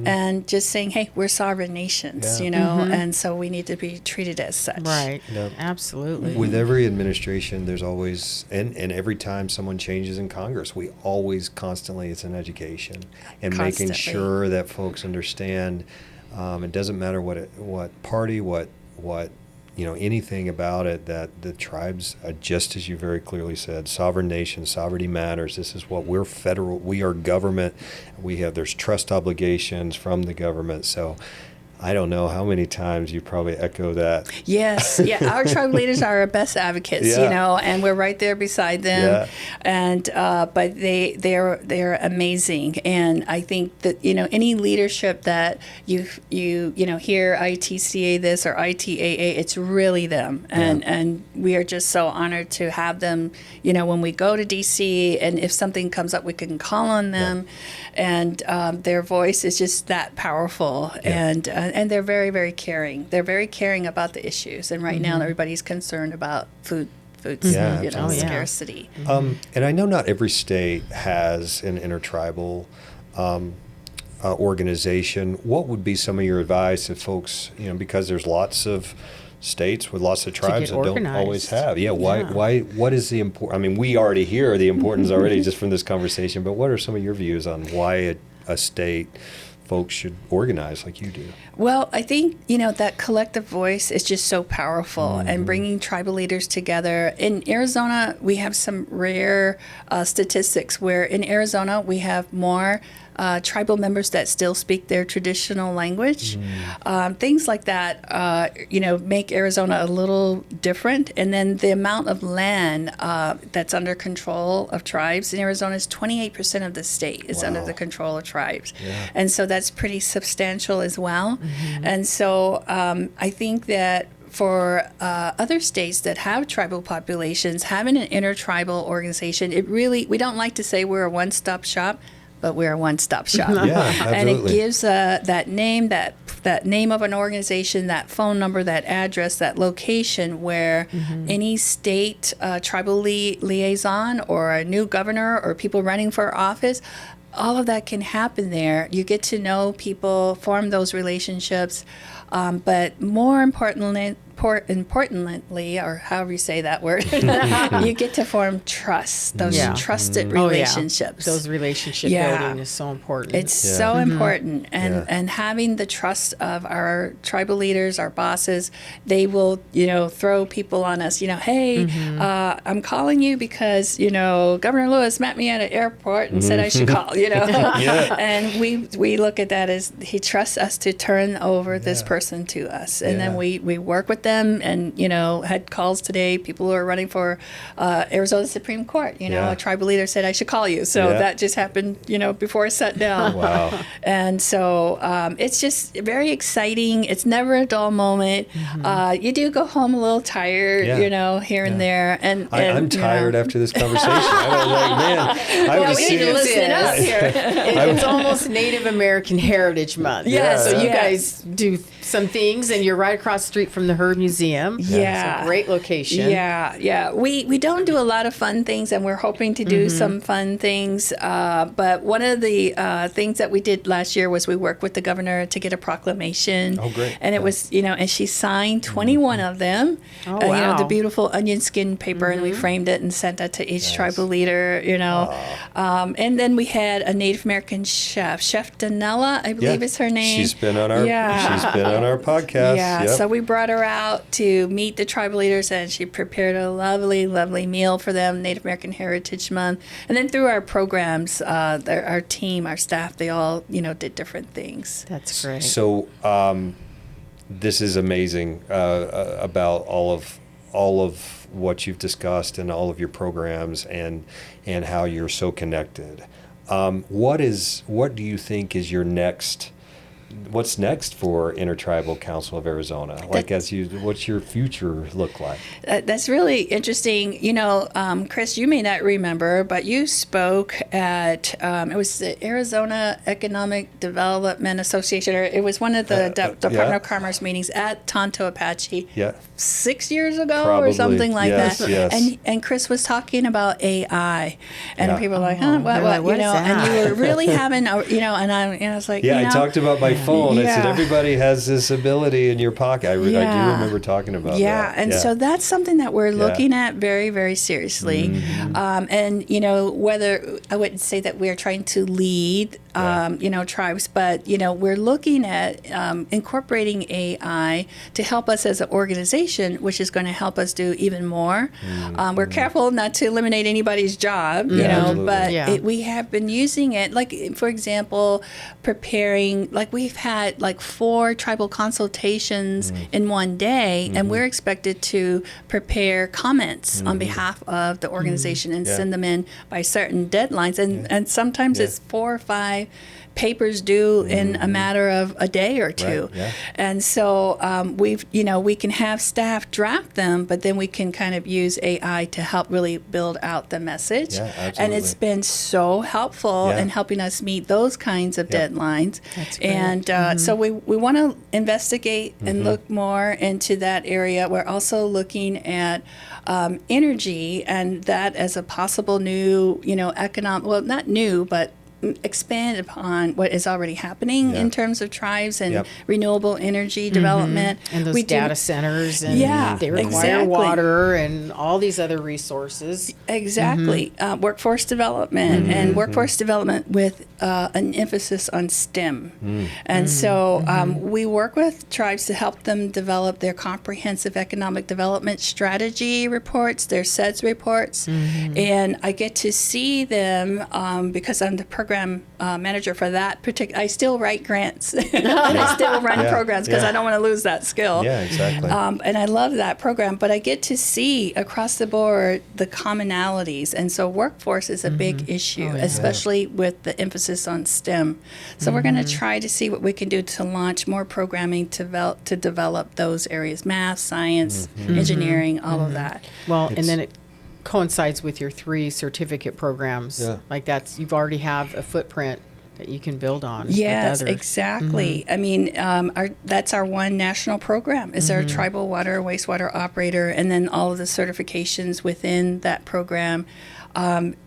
and just saying, hey, we're sovereign nations, and so we need to be treated as such. Right. Absolutely. With every administration, there's always, and every time someone changes in Congress, we always constantly, it's an education and making sure that folks understand. It doesn't matter what party, what anything about it, that the tribes, just as you very clearly said, sovereign nation, sovereignty matters. This is what we're federal. We are government. There's trust obligations from the government. So I don't know how many times you probably echo that. Yes, our tribal leaders are our best advocates, and we're right there beside them. And but they're amazing, and I think that any leadership that you hear ITCA this or ITAA, it's really them, and we are just so honored to have them. When we go to DC, and if something comes up, we can call on them, and their voice is just that powerful, and they're very, very caring. They're very caring about the issues. And right now, everybody's concerned about food scarcity. And I know not every state has an intertribal organization. What would be some of your advice if folks, because there's lots of states with lots of tribes that don't always have. Why? What is the important? I mean, we already hear the importance already just from this conversation. But what are some of your views on why a state folks should organize like you do? Well, I think, that collective voice is just so powerful, and bringing tribal leaders together. In Arizona, we have some rare statistics where in Arizona we have more tribal members that still speak their traditional language. Things like that, make Arizona a little different. And then the amount of land that's under control of tribes in Arizona is 28% of the state is under the control of tribes. And so that's pretty substantial as well. And so I think that for other states that have tribal populations, having an intertribal organization, we don't like to say we're a one-stop shop, but we're a one-stop shop. Yeah, And it absolutely. gives that name, that name of an organization, that phone number, that address, that location where any state tribal liaison or a new governor or people running for office, all of that can happen there. You get to know people, form those relationships, but more importantly, or however you say that word, you get to form trust, those trusted relationships. Those relationship building is so important. It's so important. And having the trust of our tribal leaders, our bosses, they will, throw people on us, hey, I'm calling you because, Governor Lewis met me at an airport and said I should call, And we look at that as he trusts us to turn over this person to us. And then we work with them and, had calls today, people who are running for Arizona Supreme Court, a tribal leader said I should call you. So that just happened, before I sat down. Wow. And so it's just very exciting. It's never a dull moment. You do go home a little tired, here and there. And I'm tired after this conversation. I was like, man, I was we need to listen up here. It's almost Native American Heritage Month. Yes, So you guys do some things, and you're right across the street from the Heard Museum. Yeah. It's a great location. Yeah. We don't do a lot of fun things, and we're hoping to do some fun things. But one of the things that we did last year was we worked with the governor to get a proclamation. Oh, great. And it was, and she signed 21 of them. Oh, wow. The beautiful onion skin paper, and we framed it and sent that to each tribal leader, and then we had a Native American chef, Chef Danella, I believe is her name. She's been on our podcast. Yeah, so we brought her out to meet the tribal leaders, and she prepared a lovely, lovely meal for them, Native American Heritage Month. And then through our programs, our team, our staff, they all, did different things. That's great. So this is amazing about all of what you've discussed and all of your programs and how you're so connected. What do you think is what's next for Intertribal Council of Arizona? What's your future look like? That's really interesting. Chris, you may not remember, but you spoke at, it was the Arizona Economic Development Association, or it was one of the Department of Commerce meetings at Tonto Apache 6 years ago. Probably. Or something like that. Yes. And Chris was talking about AI, and people were like, what, what is that? And you were really having, and I was like, I talked about my phone. I said, Yeah. everybody has this ability in your pocket. I do remember talking about that. And so that's something that we're looking at very, very seriously. And, whether I wouldn't say that we're trying to lead, tribes, but, we're looking at incorporating AI to help us as an organization, which is going to help us do even more. We're careful not to eliminate anybody's job, but we have been using it, like, for example, preparing, like we've had like 4 tribal consultations in one day, and we're expected to prepare comments on behalf of the organization and send them in by certain deadlines. And sometimes it's 4 or 5 papers due in a matter of a day or two. And so we can have staff draft them, but then we can kind of use AI to help really build out the message. And it's been so helpful in helping us meet those kinds of deadlines. That's great. And so we want to investigate and look more into that area. We're also looking at energy, and that as a possible new, economic, well, not new, but expand upon what is already happening in terms of tribes and renewable energy development. And those data centers, and they require water and all these other resources. Exactly. Workforce development and workforce development with an emphasis on STEM. And so we work with tribes to help them develop their comprehensive economic development strategy reports, their SEDS reports. And I get to see them because I'm the program manager for that particular. I still write grants and I still run programs because I don't want to lose that skill. Yeah, exactly. And I love that program, but I get to see across the board the commonalities, and so workforce is a big issue, especially with the emphasis on STEM. So we're going to try to see what we can do to launch more programming to develop those areas: math, science, engineering, all of that. Well, and then it coincides with your 3 certificate programs. Yeah. Like you've already have a footprint that you can build on. Yes, with others. exactly. I mean, that's our one national program is our tribal water, wastewater operator, and then all of the certifications within that program.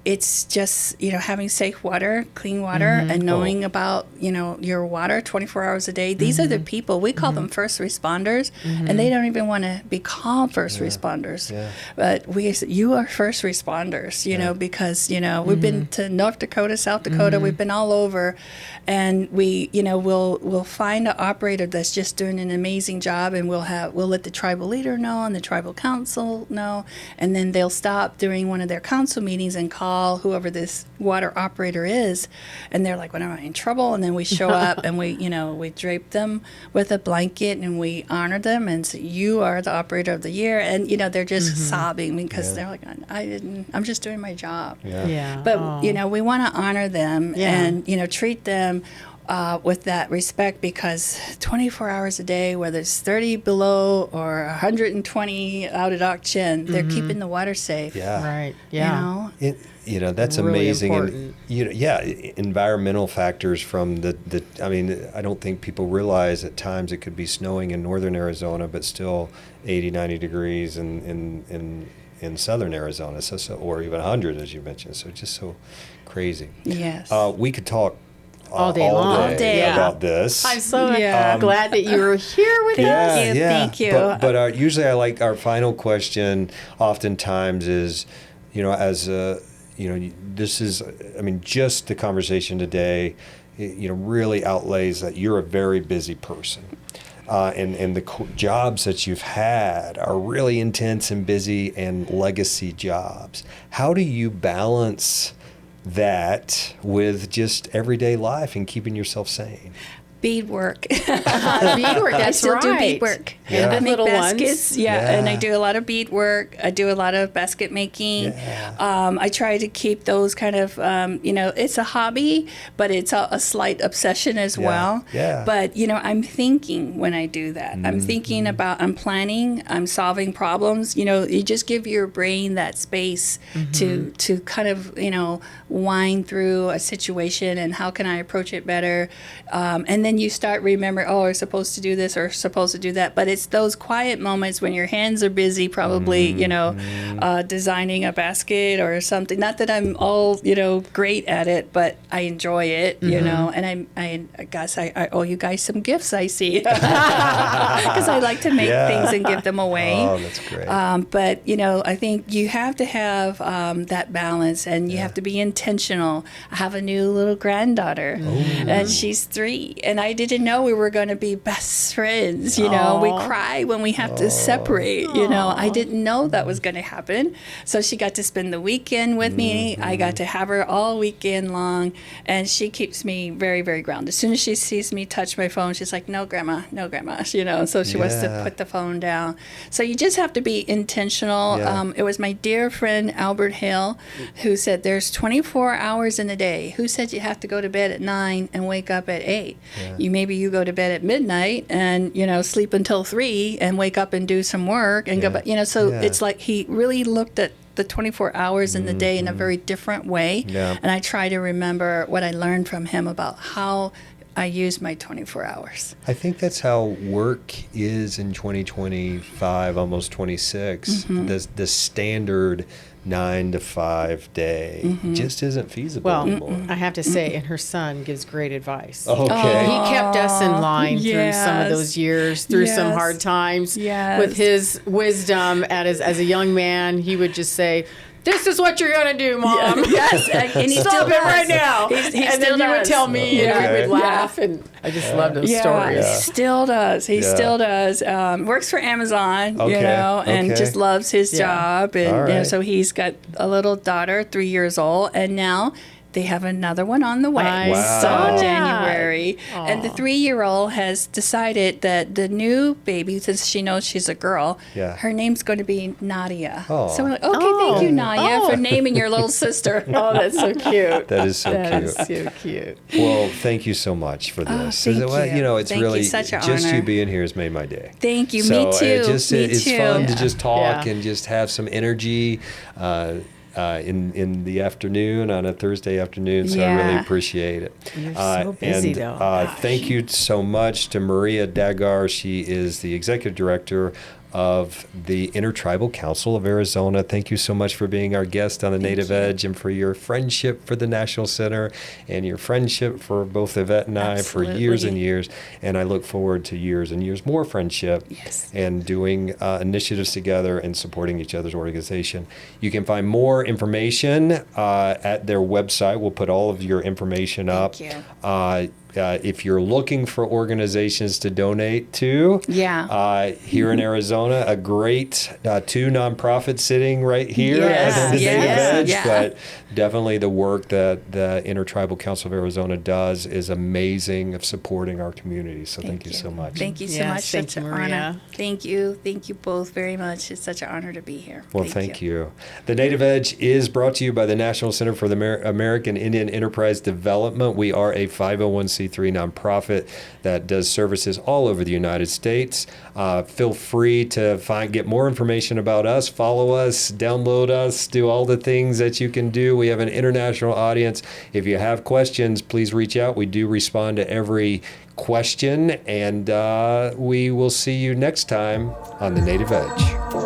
It's just, having safe water, clean water, and knowing about, your water 24 hours a day. These are the people, we call them first responders, and they don't even want to be called first responders. Yeah. But you are first responders, because, we've been to North Dakota, South Dakota, we've been all over, and we'll find an operator that's just doing an amazing job, and we'll let the tribal leader know and the tribal council know, and then they'll stop during one of their council meetings and call whoever this water operator is, and they're like, "When am I in trouble?" And then we show up and we drape them with a blanket and we honor them and say, "You are the operator of the year," and they're just sobbing because they're like, I'm just doing my job. Yeah. But we want to honor them and treat them with that respect, because 24 hours a day, whether it's 30 below or 120 out at Ak-Chin, they're keeping the water safe. Yeah. Right. Yeah. That's really amazing. Important. And environmental factors from I mean, I don't think people realize at times it could be snowing in northern Arizona, but still 80, 90 degrees in southern Arizona, so or even 100, as you mentioned. So just so crazy. Yes. We could talk all day long about this. I'm so glad that you were here with us. Thank you. But usually I like our final question oftentimes is, this is, just the conversation today, really outlays that you're a very busy person. And the jobs that you've had are really intense and busy and legacy jobs. How do you balance that with just everyday life and keeping yourself sane? Beadwork. Beadwork, that's I still right. do beadwork. Yeah. I make Little baskets. ones. And I do a lot of beadwork. I do a lot of basket making. Yeah. I try to keep those kind of, it's a hobby, but it's a slight obsession as well. Yeah. But, I'm thinking when I do that. I'm thinking about, I'm planning, I'm solving problems. You just give your brain that space to kind of, wind through a situation and how can I approach it better. And then you start remembering, I'm supposed to do this or supposed to do that. But it's those quiet moments when your hands are busy, probably, designing a basket or something. Not that I'm all, great at it, but I enjoy it, and I guess I owe you guys some gifts, I see. Because I like to make things and give them away. Oh, that's great. But, I think you have to have that balance, and you have to be intentional. I have a new little granddaughter, and she's 3. And I didn't know we were going to be best friends. We cry when we have to separate. I didn't know that was going to happen. So she got to spend the weekend with me. I got to have her all weekend long, and she keeps me very, very grounded. As soon as she sees me touch my phone, she's like, "No, Grandma, no, Grandma." So she wants to put the phone down. So you just have to be intentional. Yeah. It was my dear friend Albert Hale who said, "There's 24 hours in a day. Who said you have to go to bed at 9 and wake up at 8? Maybe you go to bed at midnight and sleep until 3 and wake up and do some work and go back." So it's like he really looked at the 24 hours in the day in a very different way. And I try to remember what I learned from him about how I use my 24 hours. I think that's how work is in 2025, almost 26. The standard 9 to 5 day just isn't feasible anymore. I have to say, and her son gives great advice. Okay. He kept us in line through some of those years, through some hard times. With his wisdom as a young man, he would just say, "This is what you're going to do, Mom." Yes, and he Stop still it does. right now. He And still then he would does. tell me, and we would laugh, and I just love those stories. Still does. He still does. Works for Amazon, and just loves his job. And All right. so he's got a little daughter, 3 years old, and now they have another one on the way. I Wow. saw in that. January. And the 3-year-old has decided that the new baby, since she knows she's a girl, Yeah. her name's going to be Nadia. Oh. So we're like, okay, thank you, Nadia, for naming your little sister. Oh, that's so cute. That is so That cute. is so cute. Well, thank you so much for this. thank You know, it's Thank you. really Such an just honor. you being here has made my day. Thank you. So Me too. it's Me fun too. to just talk Yeah. and just have some energy in the afternoon on a Thursday afternoon. So I really Yeah. appreciate it. You're so busy, and, though. thank you so much to Maria Dadgar. She is the executive director of the Intertribal Council of Arizona. Thank you so much for being our guest on the Native you. Edge and for your friendship for the National Center and your friendship for both Yvette and I for years and Absolutely. years. And I look forward to years and years more friendship Yes. and doing initiatives together and supporting each other's organization. You can find more information at their website. We'll put all of your information up. Thank you. If you're looking for organizations to donate to, here in Arizona, a great 2 nonprofits sitting right here at the Yes, Native yes, Edge. yeah. But definitely the work that the Intertribal Council of Arizona does is amazing of supporting our community. So thank you so much. Thank you so Yes, much. thank Such you, an Maria. honor. Thank you. Thank you both very much. It's such an honor to be here. Well, thank you. The Native Edge is brought to you by the National Center for the American Indian Enterprise Development. We are a 501c3 nonprofit that does services all over the United States. Feel free to get more information about us, follow us, download us, do all the things that you can do. We have an international audience. If you have questions, please reach out. We do respond to every question, and we will see you next time on the Native Edge.